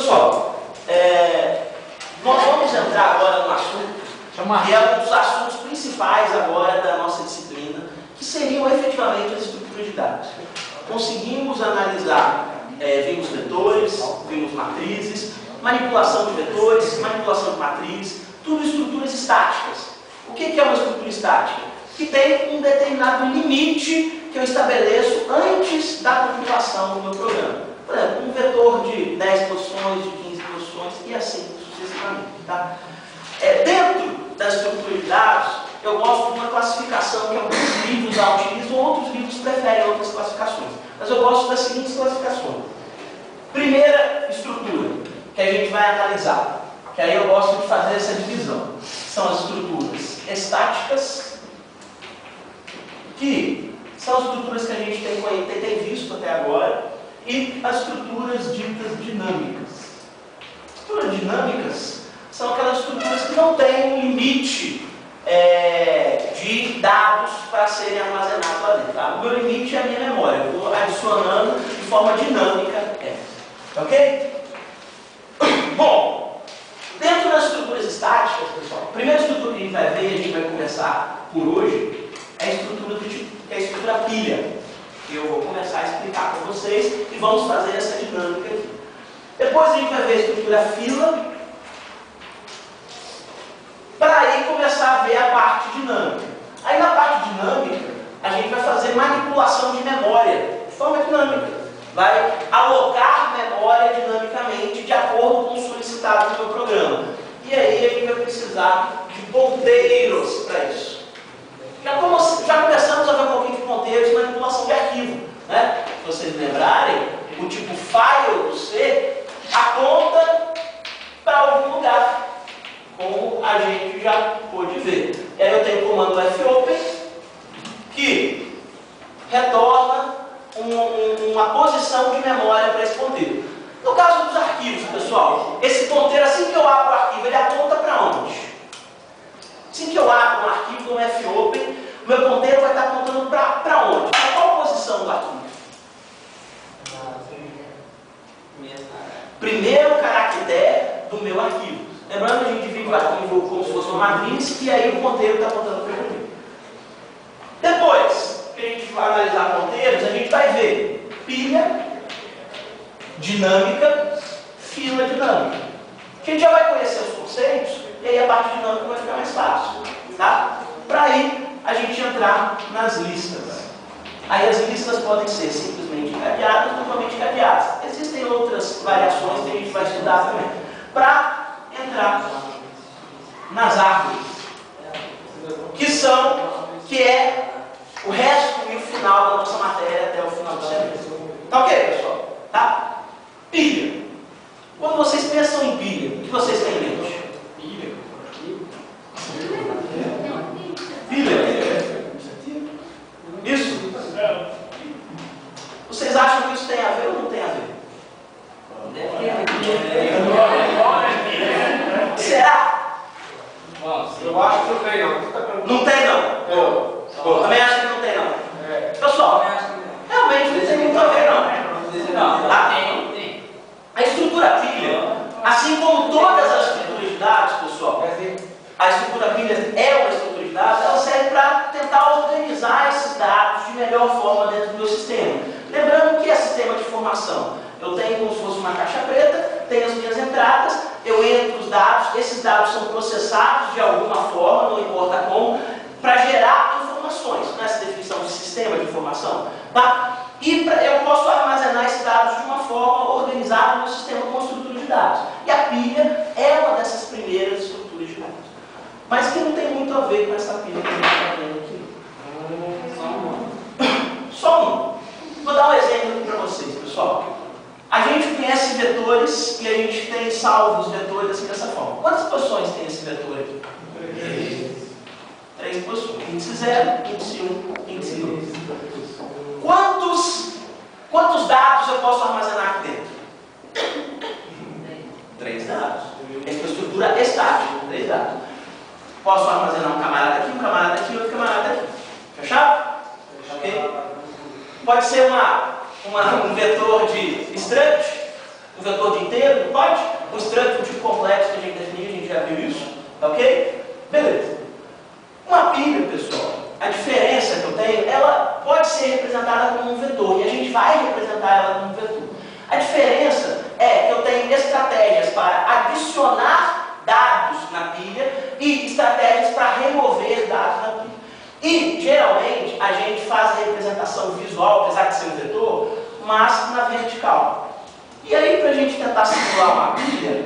Pessoal, nós vamos entrar agora no assunto, que é um dos assuntos principais agora da nossa disciplina, que seriam efetivamente as estruturas de dados. Conseguimos analisar, vimos vetores, vimos matrizes, manipulação de vetores, manipulação de matrizes, tudo estruturas estáticas. O que é uma estrutura estática? Que tem um determinado limite que eu estabeleço antes da compilação do meu programa. Por exemplo, um vetor de 10 posições, de 15 posições e assim sucessivamente. Tá? Dentro da estrutura de dados, eu gosto de uma classificação que alguns livros já utilizam, outros livros preferem outras classificações. Mas eu gosto das seguintes classificações. Primeira estrutura que a gente vai analisar, que aí eu gosto de fazer essa divisão, são as estruturas estáticas, que são as estruturas que a gente tem visto até agora, e as estruturas ditas dinâmicas. Estruturas dinâmicas são aquelas estruturas que não têm um limite de dados para serem armazenados lá dentro. Tá? O meu limite é a minha memória, eu vou adicionando de forma dinâmica. Ok? Bom, dentro das estruturas estáticas, pessoal, a primeira estrutura que a gente vai ver, a gente vai começar por hoje, é a estrutura do tipo, que é a estrutura pilha. Eu vou começar a explicar para vocês e vamos fazer essa dinâmica aqui. Depois a gente vai ver a estrutura fila, para aí começar a ver a parte dinâmica. Aí na parte dinâmica, a gente vai fazer manipulação de memória, de forma dinâmica. Vai alocar memória dinamicamente de acordo com o solicitado do meu programa. E aí a gente vai precisar de ponteiros para isso. Já começamos a ver um pouquinho de ponteiros e manipulação de arquivo. Né? Se vocês lembrarem, o tipo file do C aponta para algum lugar, como a gente já pôde ver. E aí eu tenho o comando fopen, que retorna uma posição de memória para esse ponteiro. No caso dos arquivos, pessoal, esse ponteiro, assim que eu abro o arquivo, ele aponta para onde? Assim que eu abro um arquivo no fopen, o meu ponteiro vai estar apontando para onde? Para qual posição do arquivo? Primeiro caractere do meu arquivo. Lembrando que a gente divide o arquivo como se fosse uma matriz e aí o ponteiro está apontando para o primeiro. Depois que a gente vai analisar ponteiros, a gente vai ver pilha dinâmica, fila dinâmica. A gente já vai conhecer os conceitos e aí a parte dinâmica vai ficar mais fácil. Tá? Para aí a gente entrar nas listas. Aí as listas podem ser simplesmente encadeadas ou totalmente encadeadas. Existem outras variações que a gente vai estudar também. Para entrar nas árvores, que é o resto e o final da nossa matéria até o final do semestre. Tá ok, pessoal? Tá? Pilha. Quando vocês pensam em pilha, o que vocês têm em mente? Pilha? Isso? Vocês acham que isso tem a ver ou não tem a ver? Será? Eu acho que não tem, não. Não tem, não. Eu também acho que não tem, não. Pessoal, realmente não tem muito a ver, não. Tá? A estrutura pilha, assim como todas as estruturas de dados, pessoal, a estrutura pilha é uma estrutura de dados, ela serve para tentar organizar esses dados de melhor forma dentro do meu sistema. Lembrando que é sistema de informação. Eu tenho como se fosse uma caixa preta, tenho as minhas entradas, eu entro os dados, esses dados são processados de alguma forma, não importa como, para gerar informações, nessa definição de sistema de informação. Tá? E eu posso armazenar esses dados de uma forma organizada no meu sistema com uma estrutura de dados. E a pilha é uma dessas primeiras estruturas de dados. Mas que não tem muito a ver com essa pilha que a gente está vendo aqui. Só um. Vou dar um exemplo aqui para vocês, pessoal. A gente conhece vetores e a gente tem salvos vetores assim dessa forma. Quantas posições tem esse vetor aqui? 3 posições. Índice 0, índice 1, índice 2. Quantos dados eu posso armazenar aqui dentro? 3 dados. Essa é uma estrutura estática, 3 dados. Posso armazenar um camarada aqui e outro camarada aqui. Fechado? Ok? Pode ser um vetor de struct, um vetor de inteiro, pode? o struct, o tipo complexo que a gente definiu, a gente já viu isso, tá ok? Beleza. Uma pilha, pessoal, a diferença que eu tenho, ela pode ser representada como um vetor, e a gente vai representar ela como um vetor. A diferença é que eu tenho estratégias para adicionar dados na pilha e estratégias para remover dados na pilha. E, geralmente, a gente faz a representação visual, apesar de ser um vetor, mas na vertical. E aí, para a gente tentar simular uma pilha,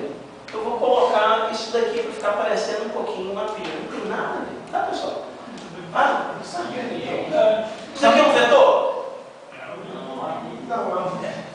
eu vou colocar isso daqui para ficar parecendo um pouquinho uma pilha. Não tem nada ali, tá, pessoal? Isso aqui é um vetor? Não.